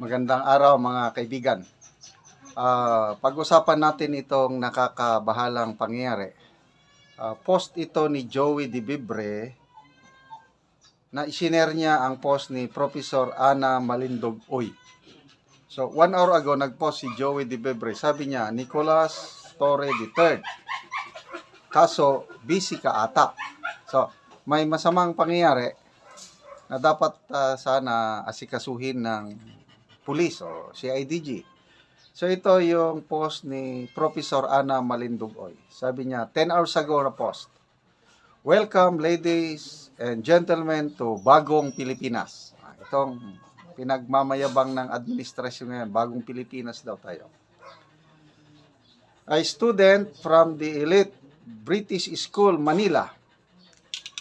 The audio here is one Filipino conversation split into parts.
Magandang araw mga kaibigan. Pag-usapan natin itong nakakabahalang pangyayari. Post ito ni Joey De Bibre na isinare niya ang post ni Professor Ana Malindog Uy. So 1 hour ago nagpost si Joey De Bibre. Sabi niya, Nicolas Torre III. Kaso busy ka ata. So may masamang pangyayari na dapat sana asikasuhin ng pulis o CIDG. So ito yung post ni Professor Ana Malindugoy. Sabi niya, 10 hours ago na post. Welcome ladies and gentlemen to Bagong Pilipinas. Itong pinagmamayabang ng administrasyon ngayon, Bagong Pilipinas daw tayo. A student from the elite British School, Manila,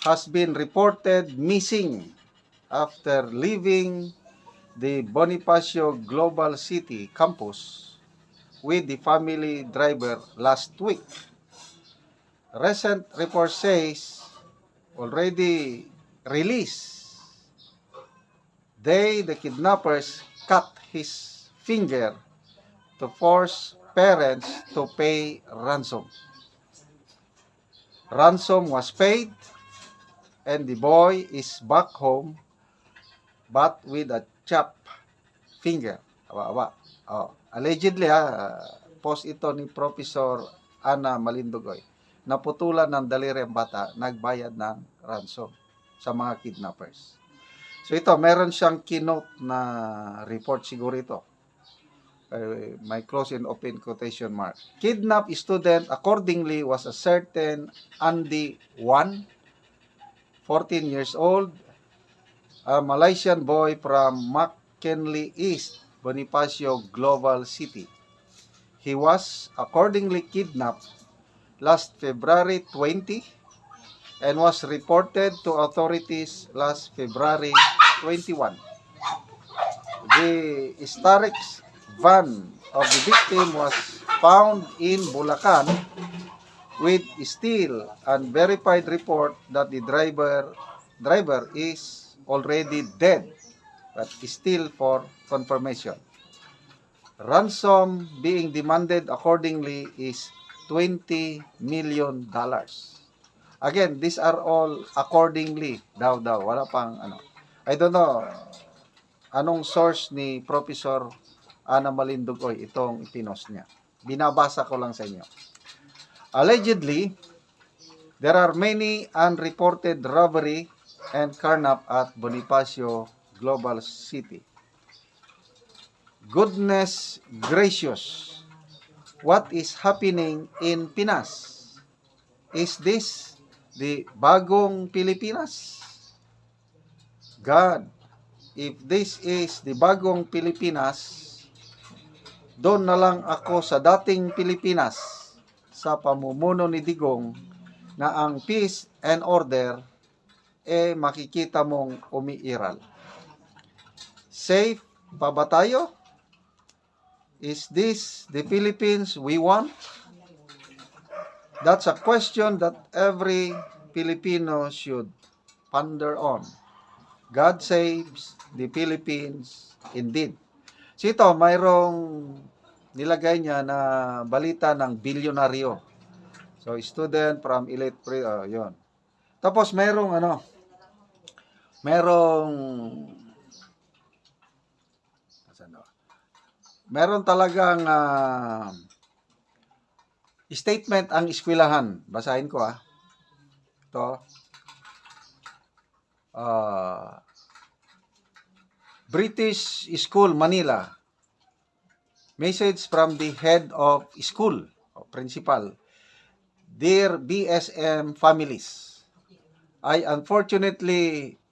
has been reported missing after leaving the Bonifacio Global City campus with the family driver last week. Recent report says already released. The kidnappers cut his finger to force parents to pay ransom. Ransom was paid and the boy is back home but with a chopped finger. Allegedly, post ito ni Professor Ana Malindugoy. Naputulan ng daliri ang bata, nagbayad ng ransom sa mga kidnappers. So ito, meron siyang keynote na report siguro ito. My close and open quotation mark. Kidnapped student accordingly was a certain Andy Wan, 14 years old, a Malaysian boy from McKinley East, Bonifacio Global City. He was accordingly kidnapped last February 20 and was reported to authorities last February 21. The Starix van of the victim was found in Bulacan with still unverified report that the driver is already dead, but still for confirmation. Ransom being demanded accordingly is $20 million. Again, these are all accordingly. Daw. Wala pang ano. I don't know anong source ni Professor Ana Malindugoy itong ipinost niya. Binabasa ko lang sa inyo. Allegedly, there are many unreported robbery and carnap at Bonifacio Global City. Goodness gracious, what is happening in Pinas? Is this the Bagong Pilipinas? God, if this is the Bagong Pilipinas, doon na lang ako sa dating Pilipinas sa pamumuno ni Digong na ang peace and order makikita mong umiiral. Safe pa ba tayo? Is this the Philippines we want? That's a question that every Filipino should ponder on. God saves the Philippines indeed. So ito, mayroong nilagay niya na balita ng bilyonaryo. So student from elite, yun. Tapos mayroong meron talagang statement ang eskwelahan. Basahin ko Ito. British School, Manila. Message from the head of school, principal. Dear BSM families, I unfortunately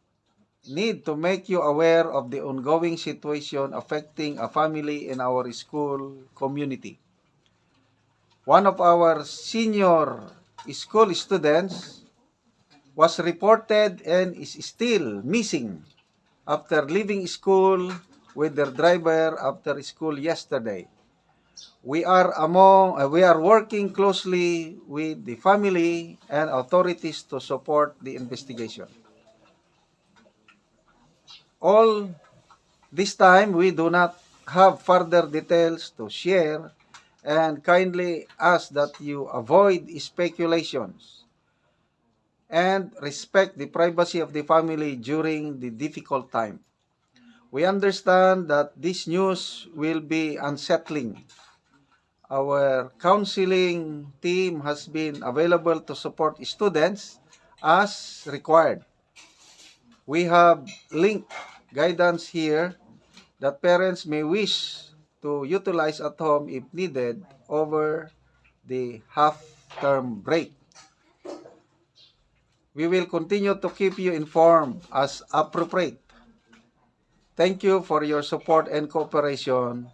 need to make you aware of the ongoing situation affecting a family in our school community. One of our senior school students was reported and is still missing after leaving school with their driver after school yesterday. We are working closely with the family and authorities to support the investigation. All This time, we do not have further details to share and kindly ask that you avoid speculations and respect the privacy of the family during the difficult time. We understand that this news will be unsettling. Our counseling team has been available to support students as required. We have linked guidance here that parents may wish to utilize at home if needed over the half-term break. We will continue to keep you informed as appropriate. Thank you for your support and cooperation.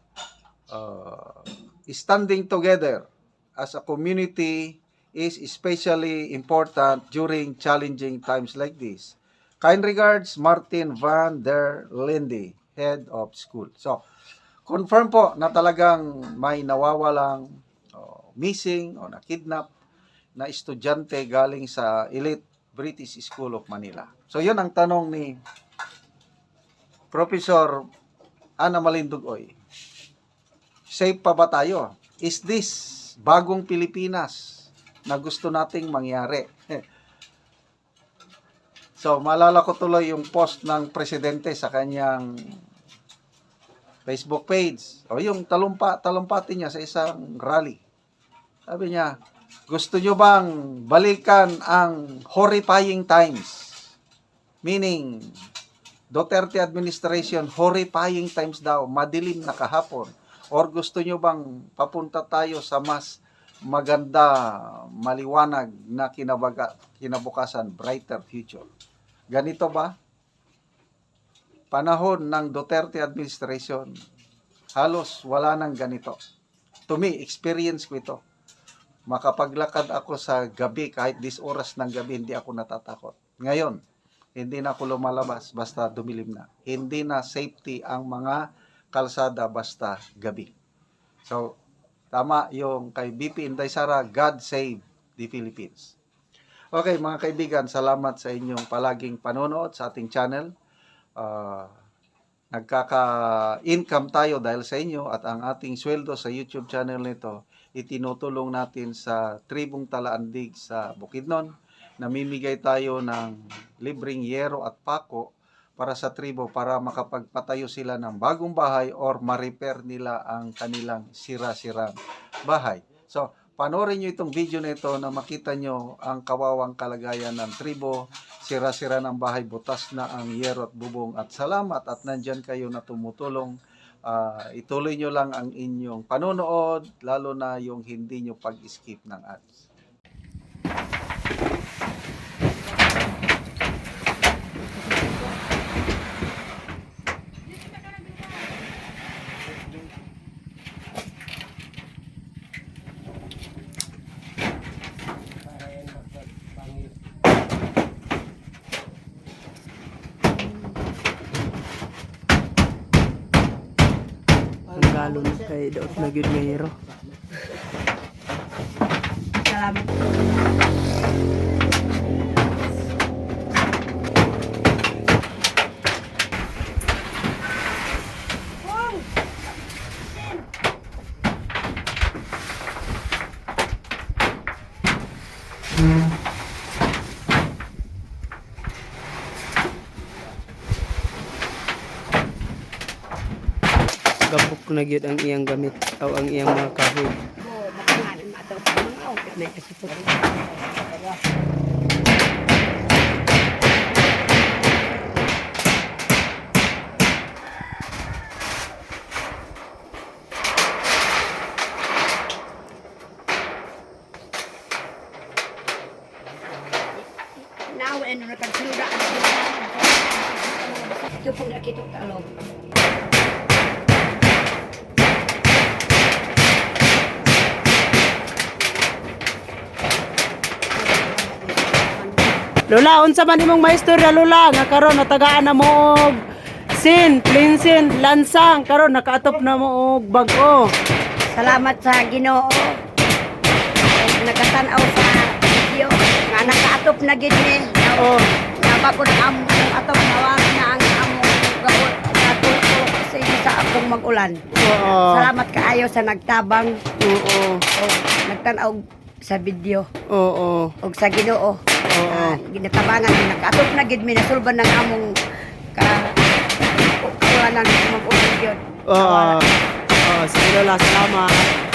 Standing together as a community is especially important during challenging times like this. Kind regards, Martin van der Linde, Head of School. So, confirm po na talagang may nawawalang missing o nakidnap na estudyante galing sa Elite British School of Manila. So, yun ang tanong ni Professor Ana Malindugoy. Safe pa ba tayo? Is this bagong Pilipinas na gusto nating mangyari? So, maalala ko tuloy yung post ng presidente sa kanyang Facebook page. O yung talumpati niya sa isang rally. Sabi niya, gusto nyo bang balikan ang horrifying times? Meaning, Duterte administration, horrifying times daw, madilim na kahapon. Or gusto nyo bang papunta tayo sa mas maganda, maliwanag na kinabukasan, brighter future? Ganito ba? Panahon ng Duterte administration, halos wala nang ganito. To me, experience ko ito. Makapaglakad ako sa gabi, kahit 10 oras ng gabi, hindi ako natatakot. Ngayon, hindi na ako lumalabas basta dumilim na. Hindi na safety ang mga kalsada basta gabi. So, tama yung kay BP Inday Sara, God save the Philippines. Okay, mga kaibigan, salamat sa inyong palaging panonood sa ating channel. Nagkaka-income tayo dahil sa inyo at ang ating sweldo sa YouTube channel nito itinutulong natin sa Tribong Talaandig sa Bukidnon. Namimigay tayo ng libreng yero at pako para sa tribo para makapagpatayo sila ng bagong bahay or ma-repair nila ang kanilang sira-sirang bahay. So, panoorin nyo itong video na ito na makita nyo ang kawawang kalagayan ng tribo, sira-sira ng bahay, butas na ang yero at bubong. At salamat at nandyan kayo na tumutulong. Ituloy nyo lang ang inyong panonood, lalo na yung hindi nyo pag-skip ng ads. Ang galon kay daot na gyud nga hero. Salamat. Gabok na gyud ang iyang gamit o ang iyang mga kahoy. Oh, makanganan na daw sa mga awit na kasi po. Now, ano na pagsuda ang ito pong nakita sa alog. Lola, unsa man imong maistorya Lola nga karon natagaan na mo og cleansing, lansang karon nakaatop na mo og bag-o. Salamat sa Ginoo. Nagatan-aw sa video nga nakaatop na gid ni. Oh, Napapod ang atop nawala na ang among gawot sa tulog mag-ulan. Oo. Salamat kaayo sa nagtabang Oo. o nagtanaw sa video Oo. o sa Ginoo. Ginatabangan mi nakaatop na gid mi nasulban ng among ka ulan ng mag-ulan gyud. Oo. Oo. Sige Lola, salamat.